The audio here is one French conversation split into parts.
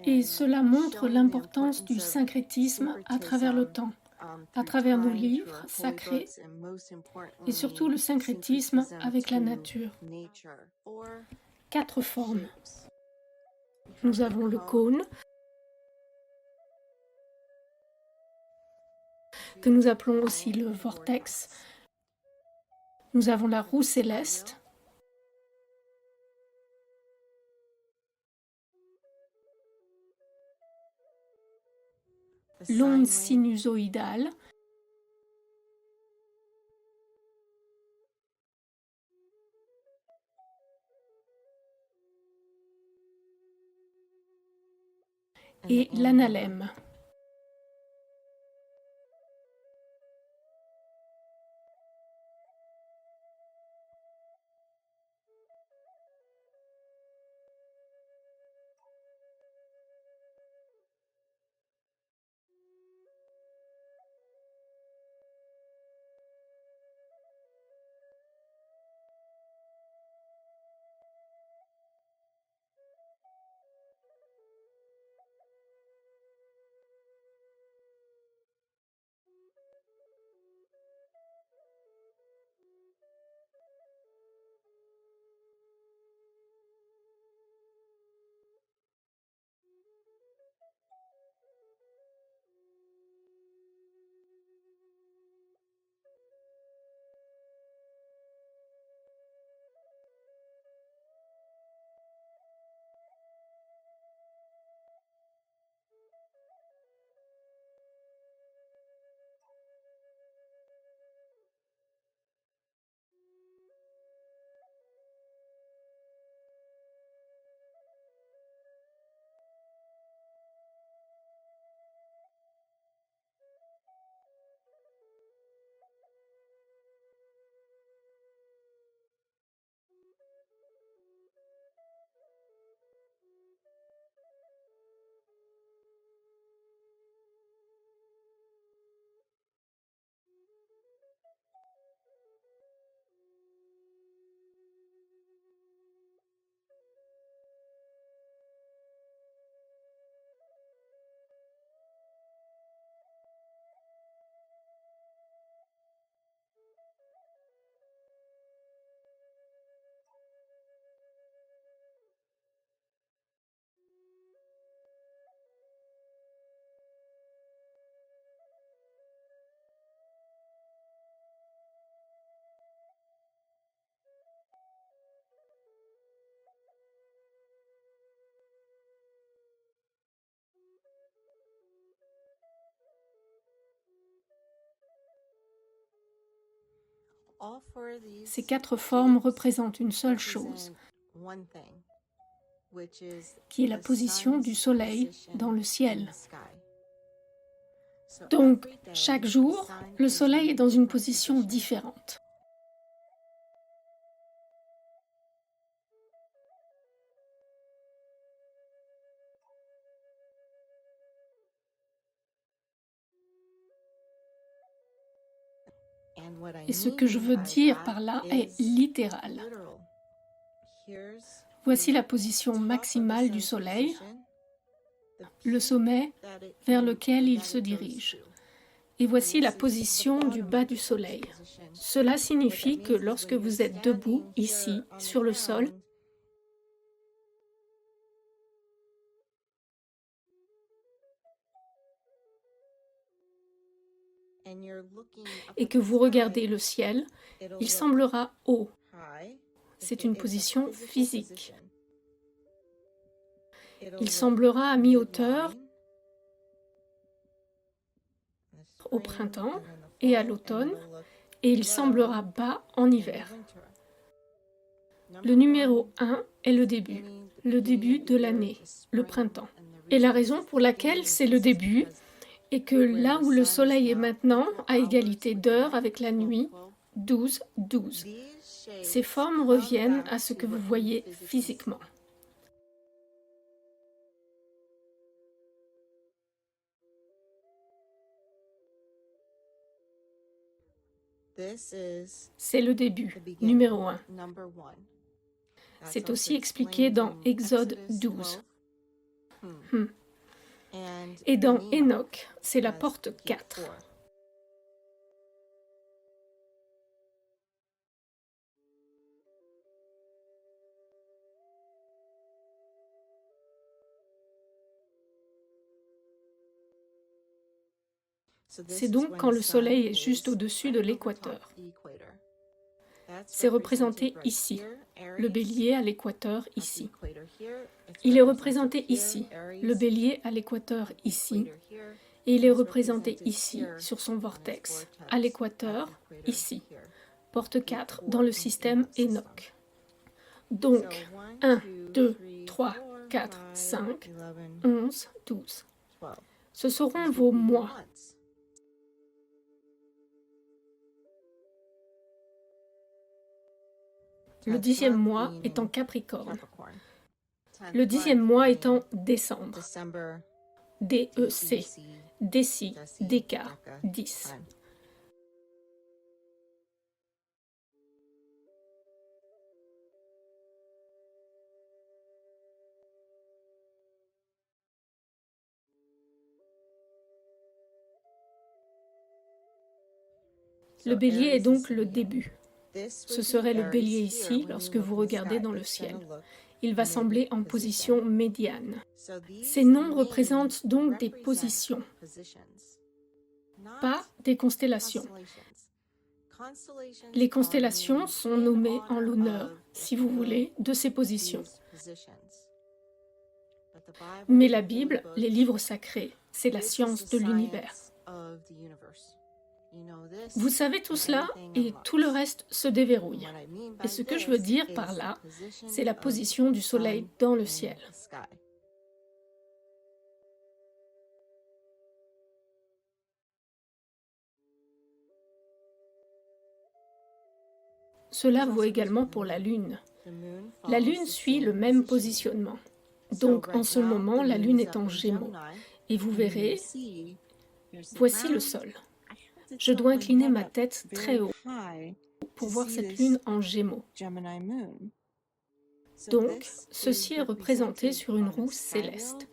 Et cela montre l'importance du syncrétisme à travers le temps, à travers nos livres sacrés et surtout le syncrétisme avec la nature. 4 formes. Nous avons le cône, que nous appelons aussi le vortex. Nous avons la roue céleste, l'onde sinusoïdale, et l'analème. Ces 4 formes représentent une seule chose, qui est la position du soleil dans le ciel. Donc, chaque jour, le soleil est dans une position différente. Et ce que je veux dire par là est littéral. Voici la position maximale du soleil, le sommet vers lequel il se dirige. Et voici la position du bas du soleil. Cela signifie que lorsque vous êtes debout, ici, sur le sol, et que vous regardez le ciel, il semblera haut. C'est une position physique. Il semblera à mi-hauteur au printemps et à l'automne, et il semblera bas en hiver. Le numéro 1 est le début de l'année, le printemps. Et la raison pour laquelle c'est le début est que là où le soleil est maintenant, à égalité d'heure avec la nuit, 12-12. Ces formes reviennent à ce que vous voyez physiquement. C'est le début, numéro 1. C'est aussi expliqué dans Exode 12. Et dans Enoch, c'est la porte 4. C'est donc quand le soleil est juste au-dessus de l'équateur. C'est représenté ici, le bélier à l'équateur ici. Il est représenté ici, le bélier à l'équateur ici, et il est représenté ici, sur son vortex, à l'équateur, ici. Porte 4 dans le système Enoch. Donc, 1, 2, 3, 4, 5, 11, 12. Ce seront vos mois. Le 10e mois est en Capricorne. Le 10e mois est en décembre. D-E-C, Déci, Déca, 10. Le bélier est donc le début. Ce serait le bélier ici lorsque vous regardez dans le ciel. Il va sembler en position médiane. Ces noms représentent donc des positions, pas des constellations. Les constellations sont nommées en l'honneur, si vous voulez, de ces positions. Mais la Bible, les livres sacrés, c'est la science de l'univers. Vous savez tout cela et tout le reste se déverrouille. Et ce que je veux dire par là, c'est la position du soleil dans le ciel. Cela vaut également pour la Lune. La Lune suit le même positionnement. Donc en ce moment, la Lune est en Gémeaux. Et vous verrez, voici le sol. Je dois incliner ma tête très haut pour voir cette lune en Gémeaux. Donc, ceci est représenté sur une roue céleste.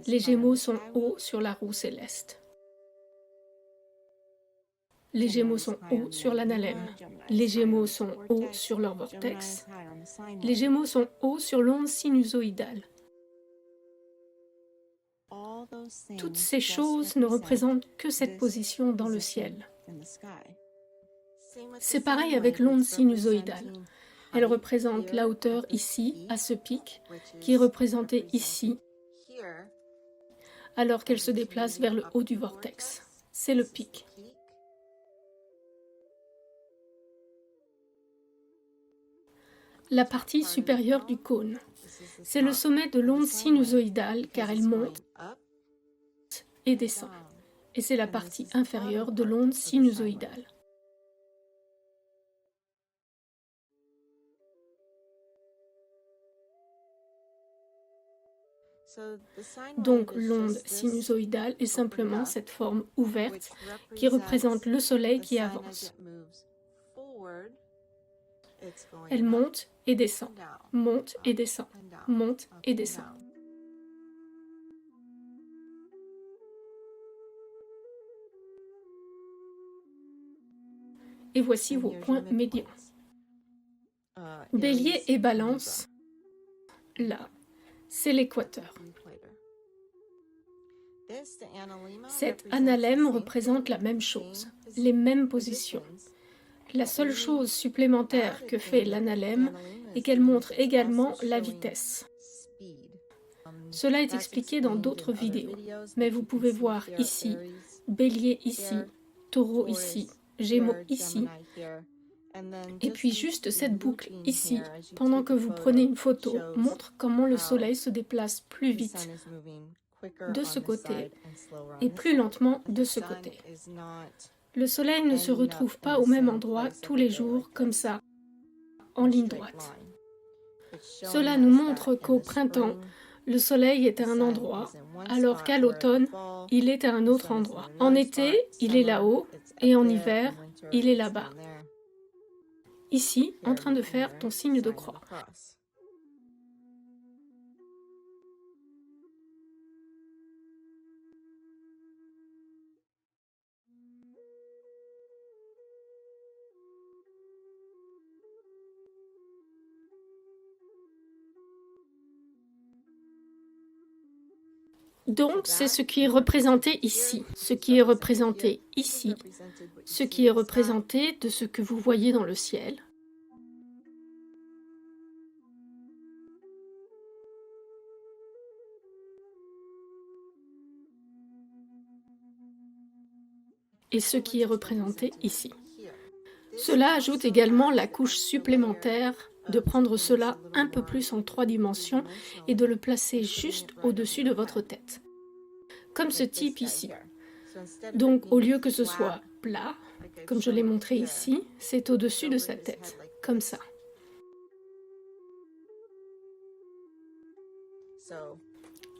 Les Gémeaux sont hauts sur la roue céleste. Les Gémeaux sont hauts sur l'analème. Les Gémeaux sont hauts sur leur vortex. Les Gémeaux sont hauts sur l'onde sinusoïdale. Toutes ces choses ne représentent que cette position dans le ciel. C'est pareil avec l'onde sinusoïdale. Elle représente la hauteur ici, à ce pic, qui est représenté ici, alors qu'elle se déplace vers le haut du vortex. C'est le pic. La partie supérieure du cône. C'est le sommet de l'onde sinusoïdale car elle monte et descend. Et c'est la partie inférieure de l'onde sinusoïdale. Donc l'onde sinusoïdale est simplement cette forme ouverte qui représente le soleil qui avance. Elle monte et descend, monte et descend, monte et descend. Et voici vos points médians. Bélier et Balance, là, c'est l'équateur. Cet analème représente la même chose, les mêmes positions. La seule chose supplémentaire que fait l'analème est qu'elle montre également la vitesse. Cela est expliqué dans d'autres vidéos, mais vous pouvez voir ici, Bélier ici, Taureau ici, Gémeaux ici, et puis juste cette boucle ici, pendant que vous prenez une photo, montre comment le soleil se déplace plus vite de ce côté et plus lentement de ce côté. Le soleil ne se retrouve pas au même endroit tous les jours comme ça, en ligne droite. Cela nous montre qu'au printemps, le soleil est à un endroit, alors qu'à l'automne, il est à un autre endroit. En été, il est là-haut, et en hiver, il est là-bas. Ici, en train de faire ton signe de croix. Donc, c'est ce qui est représenté ici, ce qui est représenté ici, ce qui est représenté de ce que vous voyez dans le ciel. Et ce qui est représenté ici. Cela ajoute également la couche supplémentaire de prendre cela un peu plus en 3 dimensions et de le placer juste au-dessus de votre tête. Comme ce type ici. Donc, au lieu que ce soit plat, comme je l'ai montré ici, c'est au-dessus de sa tête, comme ça.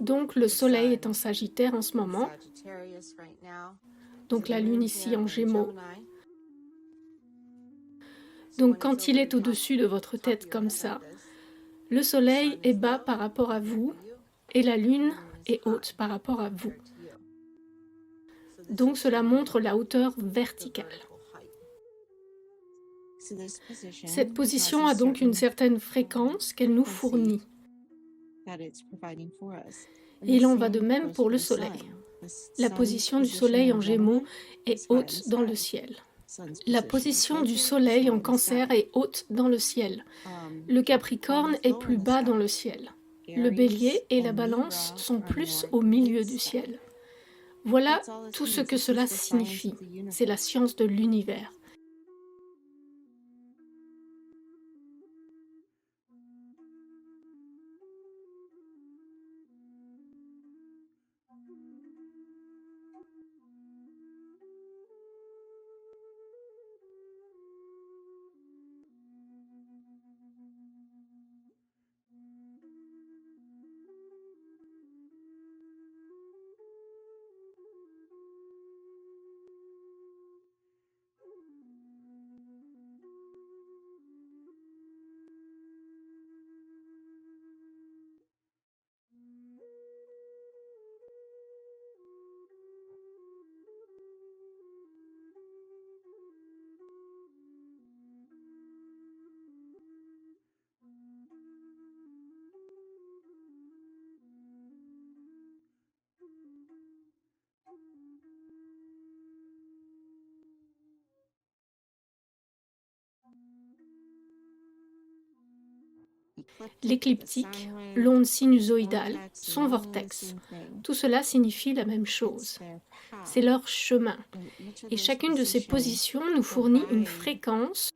Donc, le soleil est en Sagittaire en ce moment. Donc, la lune ici en Gémeaux. Donc, quand il est au-dessus de votre tête comme ça, le soleil est bas par rapport à vous et la lune est haute par rapport à vous. Donc, cela montre la hauteur verticale. Cette position a donc une certaine fréquence qu'elle nous fournit. Et il en va de même pour le soleil. La position du soleil en Gémeaux est haute dans le ciel. La position du soleil en Cancer est haute dans le ciel. Le Capricorne est plus bas dans le ciel. Le Bélier et la Balance sont plus au milieu du ciel. Voilà tout ce que cela signifie. C'est la science de l'univers. L'écliptique, l'onde sinusoïdale, son vortex, tout cela signifie la même chose. C'est leur chemin. Et chacune de ces positions nous fournit une fréquence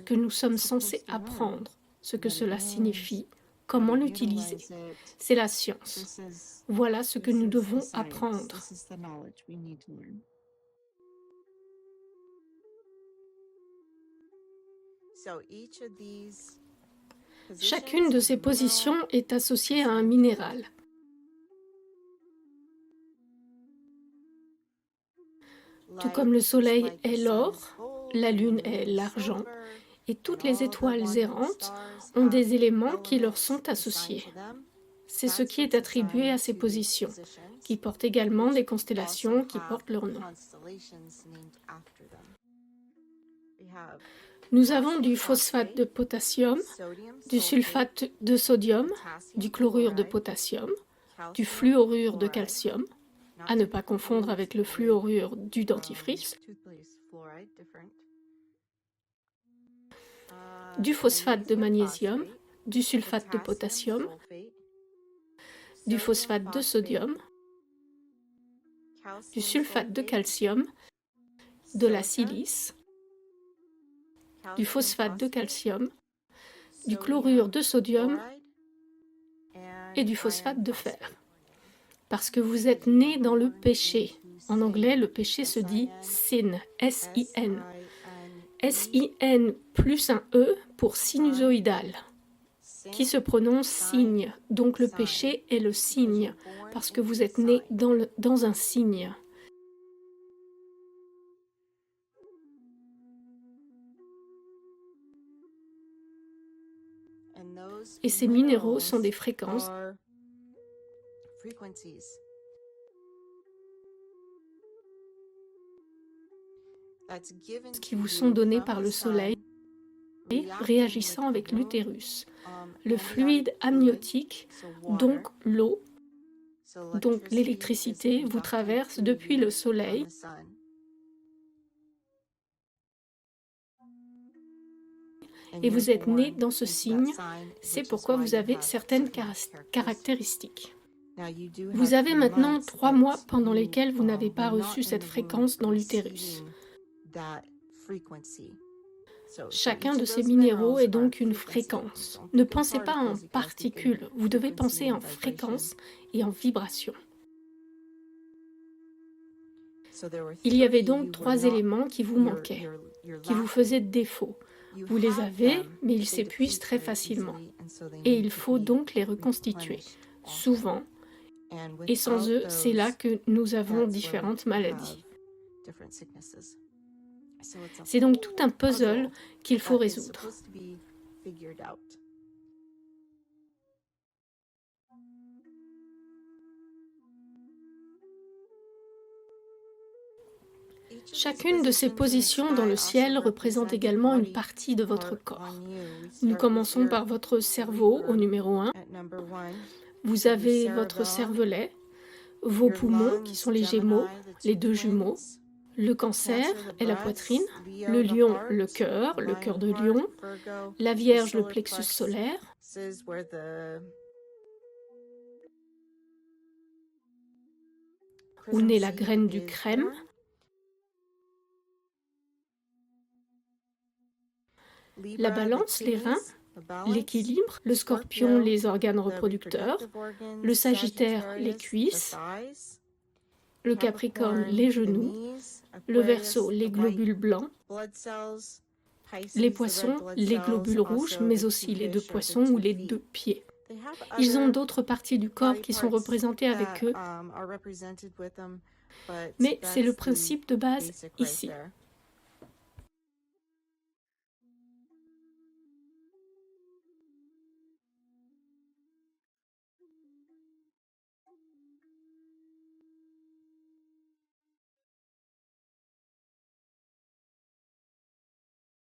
que nous sommes censés apprendre, ce que cela signifie, comment l'utiliser. C'est la science. Voilà ce que nous devons apprendre. Chacune de ces positions est associée à un minéral. Tout comme le soleil est l'or, la lune est l'argent, et toutes les étoiles errantes ont des éléments qui leur sont associés. C'est ce qui est attribué à ces positions, qui portent également des constellations qui portent leur nom. Nous avons du phosphate de potassium, du sulfate de sodium, du chlorure de potassium, du fluorure de calcium, à ne pas confondre avec le fluorure du dentifrice, du phosphate de magnésium, du sulfate de potassium, du phosphate de sodium, du sulfate de calcium, de la silice, du phosphate de calcium, du chlorure de sodium et du phosphate de fer. Parce que vous êtes nés dans le péché. En anglais, le péché se dit sin, S-I-N. S-I-N plus un E pour sinusoïdal, qui se prononce signe. Donc le péché est le signe, parce que vous êtes nés dans un signe. Et ces minéraux sont des fréquences qui vous sont données par le soleil réagissant avec l'utérus. Le fluide amniotique, donc l'eau, donc l'électricité, vous traverse depuis le Soleil et vous êtes né dans ce signe. C'est pourquoi vous avez certaines caractéristiques. Vous avez maintenant 3 mois pendant lesquels vous n'avez pas reçu cette fréquence dans l'utérus. Chacun de ces minéraux est donc une fréquence. Ne pensez pas en particules, vous devez penser en fréquence et en vibration. Il y avait donc 3 éléments qui vous manquaient, qui vous faisaient défaut. Vous les avez, mais ils s'épuisent très facilement. Et il faut donc les reconstituer, souvent. Et sans eux, c'est là que nous avons différentes maladies. C'est donc tout un puzzle qu'il faut résoudre. Chacune de ces positions dans le ciel représente également une partie de votre corps. Nous commençons par votre cerveau au numéro 1. Vous avez votre cervelet, vos poumons qui sont les Gémeaux, les 2 jumeaux. Le Cancer est la poitrine, le Lion, le cœur de Lion, la Vierge, le plexus solaire, où naît la graine du crème, la Balance, les reins, l'équilibre, le Scorpion, les organes reproducteurs, le Sagittaire, les cuisses, le Capricorne, les genoux, le Verseau, les globules blancs, les Poissons, les globules rouges, mais aussi les 2 poissons ou les 2 pieds. Ils ont d'autres parties du corps qui sont représentées avec eux, mais c'est le principe de base ici.